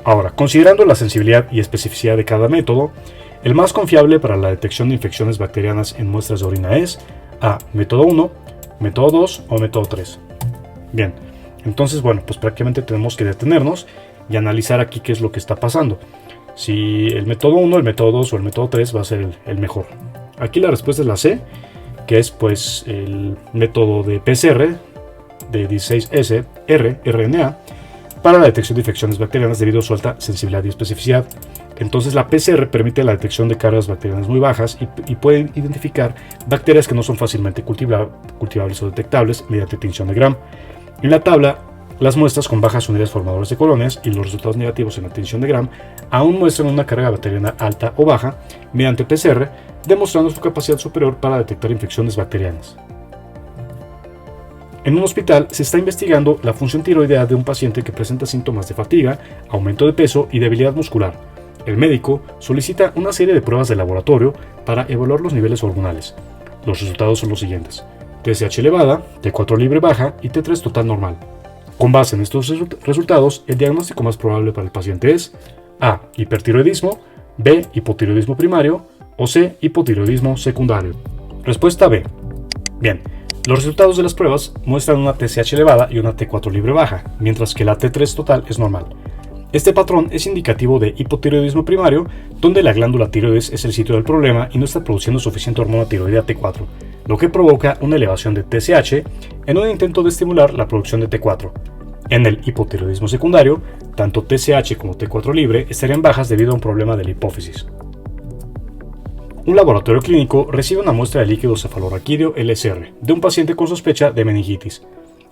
Ahora, considerando la sensibilidad y especificidad de cada método, El más confiable para la detección de infecciones bacterianas en muestras de orina es A. Método 1, método 2 o método 3. Bien, entonces bueno, pues prácticamente tenemos que detenernos y analizar aquí qué es lo que está pasando. Si el método 1, el método 2 o el método 3 va a ser el mejor. Aquí la respuesta es la C, que es pues el método de PCR de 16S rRNA para la detección de infecciones bacterianas debido a su alta sensibilidad y especificidad. Entonces la PCR permite la detección de cargas bacterianas muy bajas y puede identificar bacterias que no son fácilmente cultivables o detectables mediante tinción de Gram. En la tabla, las muestras con bajas unidades formadoras de colonias y los resultados negativos en la tinción de Gram aún muestran una carga bacteriana alta o baja mediante PCR, demostrando su capacidad superior para detectar infecciones bacterianas. En un hospital se está investigando la función tiroidea de un paciente que presenta síntomas de fatiga, aumento de peso y debilidad muscular. El médico solicita una serie de pruebas de laboratorio para evaluar los niveles hormonales. Los resultados son los siguientes: TSH elevada, T4 libre baja y T3 total normal. Con base en estos resultados, el diagnóstico más probable para el paciente es A. Hipertiroidismo, B. Hipotiroidismo primario o C. Hipotiroidismo secundario. Respuesta B. Bien, los resultados de las pruebas muestran una TSH elevada y una T4 libre baja, mientras que la T3 total es normal. Este patrón es indicativo de hipotiroidismo primario, donde la glándula tiroides es el sitio del problema y no está produciendo suficiente hormona tiroidea T4, lo que provoca una elevación de TSH en un intento de estimular la producción de T4. En el hipotiroidismo secundario, tanto TSH como T4 libre estarían bajas debido a un problema de la hipófisis. Un laboratorio clínico recibe una muestra de líquido cefalorraquídeo LSR de un paciente con sospecha de meningitis.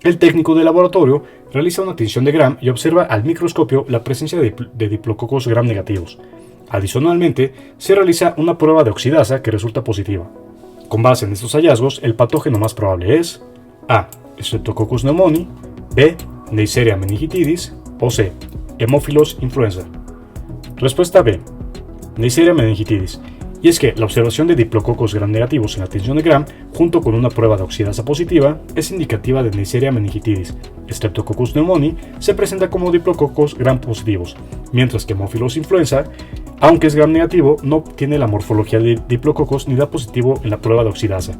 El técnico del laboratorio realiza una tinción de Gram y observa al microscopio la presencia de diplococos Gram negativos. Adicionalmente, se realiza una prueba de oxidasa que resulta positiva. Con base en estos hallazgos, el patógeno más probable es A. Streptococcus pneumoniae, B. Neisseria meningitidis o C. Haemophilus influenza. Respuesta B. Neisseria meningitidis. Y es que la observación de diplococos Gram negativos en la tinción de Gram, junto con una prueba de oxidasa positiva, es indicativa de Neisseria meningitidis. Streptococcus pneumoniae se presenta como diplococos Gram positivos, mientras que Haemophilus influenza, aunque es Gram negativo, no tiene la morfología de diplococos ni da positivo en la prueba de oxidasa.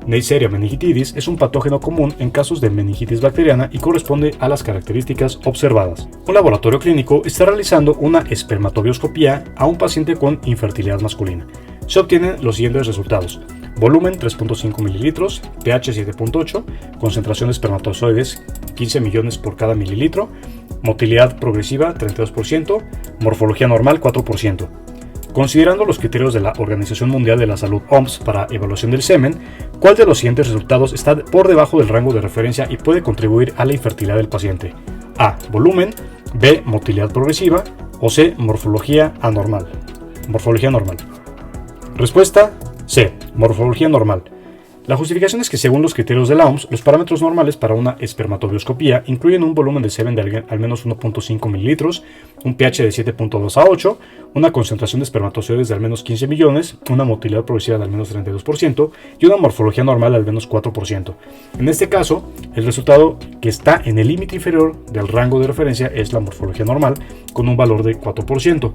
Neisseria meningitidis es un patógeno común en casos de meningitis bacteriana y corresponde a las características observadas. Un laboratorio clínico está realizando una espermatobioscopía a un paciente con infertilidad masculina. Se obtienen los siguientes resultados: volumen 3.5 ml, pH 7.8, concentración de espermatozoides 15 millones por cada mililitro, motilidad progresiva 32%, morfología normal 4%. Considerando los criterios de la Organización Mundial de la Salud OMS para evaluación del semen, ¿cuál de los siguientes resultados está por debajo del rango de referencia y puede contribuir a la infertilidad del paciente? A. Volumen, B. Motilidad progresiva o C. Morfología anormal. Morfología normal. Respuesta C. Morfología normal. La justificación es que según los criterios de la OMS, los parámetros normales para una espermatobioscopía incluyen un volumen de semen de al menos 1.5 mililitros, un pH de 7.2 a 8, una concentración de espermatozoides de al menos 15 millones, una motilidad progresiva de al menos 32% y una morfología normal de al menos 4%. En este caso, el resultado que está en el límite inferior del rango de referencia es la morfología normal, con un valor de 4%.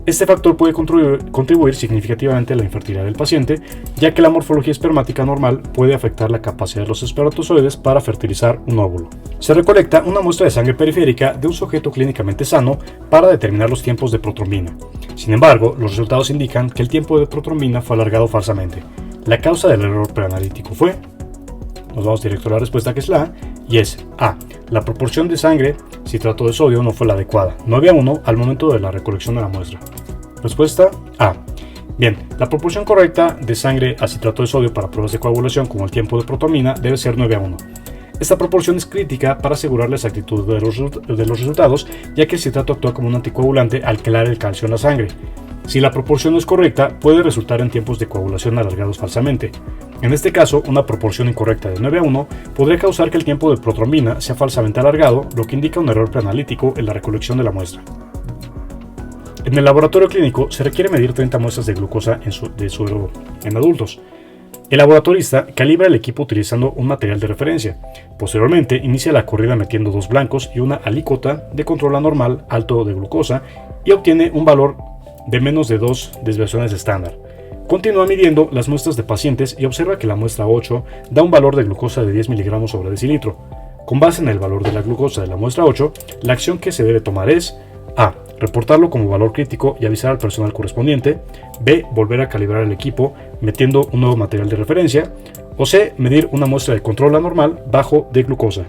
Este factor puede contribuir significativamente a la infertilidad del paciente, ya que la morfología espermática normal puede afectar la capacidad de los espermatozoides para fertilizar un óvulo. Se recolecta una muestra de sangre periférica de un sujeto clínicamente sano para determinar los tiempos de protrombina. Sin embargo, los resultados indican que el tiempo de protrombina fue alargado falsamente. La causa del error preanalítico fue... Nos vamos directo a la respuesta, que es la A, y es A. La proporción de sangre citrato de sodio no fue la adecuada, 9:1 al momento de la recolección de la muestra. Respuesta A. Bien, la proporción correcta de sangre a citrato de sodio para pruebas de coagulación como el tiempo de protrombina debe ser 9:1. Esta proporción es crítica para asegurar la exactitud de los resultados, ya que el citrato actúa como un anticoagulante al quelar el calcio en la sangre. Si la proporción no es correcta, puede resultar en tiempos de coagulación alargados falsamente. En este caso, una proporción incorrecta de 9:1 podría causar que el tiempo de protrombina sea falsamente alargado, lo que indica un error preanalítico en la recolección de la muestra. En el laboratorio clínico se requiere medir 30 muestras de glucosa de suero en adultos. El laboratorista calibra el equipo utilizando un material de referencia. Posteriormente, inicia la corrida metiendo 2 blancos y una alícuota de control anormal alto de glucosa y obtiene un valor de menos de 2 desviaciones estándar. Continúa midiendo las muestras de pacientes y observa que la muestra 8 da un valor de glucosa de 10 mg sobre decilitro. Con base en el valor de la glucosa de la muestra 8, la acción que se debe tomar es A. Reportarlo como valor crítico y avisar al personal correspondiente. B. Volver a calibrar el equipo metiendo un nuevo material de referencia. O C. Medir una muestra de control anormal bajo de glucosa.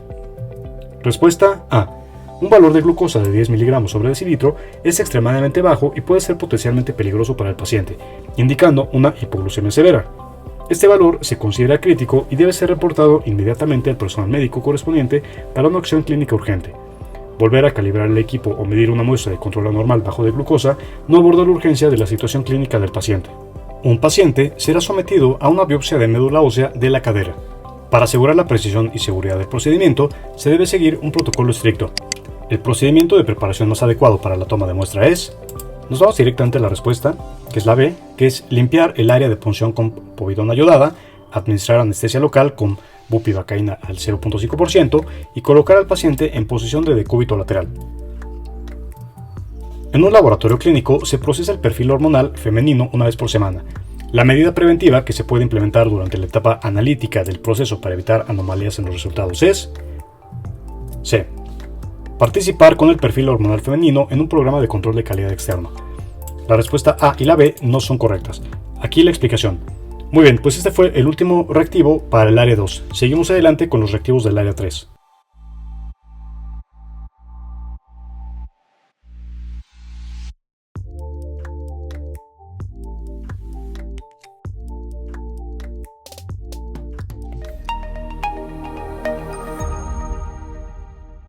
Respuesta A. Un valor de glucosa de 10 mg sobre decilitro es extremadamente bajo y puede ser potencialmente peligroso para el paciente, indicando una hipoglucemia severa. Este valor se considera crítico y debe ser reportado inmediatamente al personal médico correspondiente para una acción clínica urgente. Volver a calibrar el equipo o medir una muestra de control anormal bajo de glucosa no aborda la urgencia de la situación clínica del paciente. Un paciente será sometido a una biopsia de médula ósea de la cadera. Para asegurar la precisión y seguridad del procedimiento, se debe seguir un protocolo estricto. El procedimiento de preparación más adecuado para la toma de muestra es... Nos vamos directamente a la respuesta, que es la B, que es limpiar el área de punción con povidona yodada, administrar anestesia local con bupivacaína al 0.5% y colocar al paciente en posición de decúbito lateral. En un laboratorio clínico se procesa el perfil hormonal femenino una vez por semana. La medida preventiva que se puede implementar durante la etapa analítica del proceso para evitar anomalías en los resultados es C. Participar con el perfil hormonal femenino en un programa de control de calidad externo. La respuesta A y la B no son correctas. Aquí la explicación. Muy bien, pues este fue el último reactivo para el área 2. Seguimos adelante con los reactivos del área 3.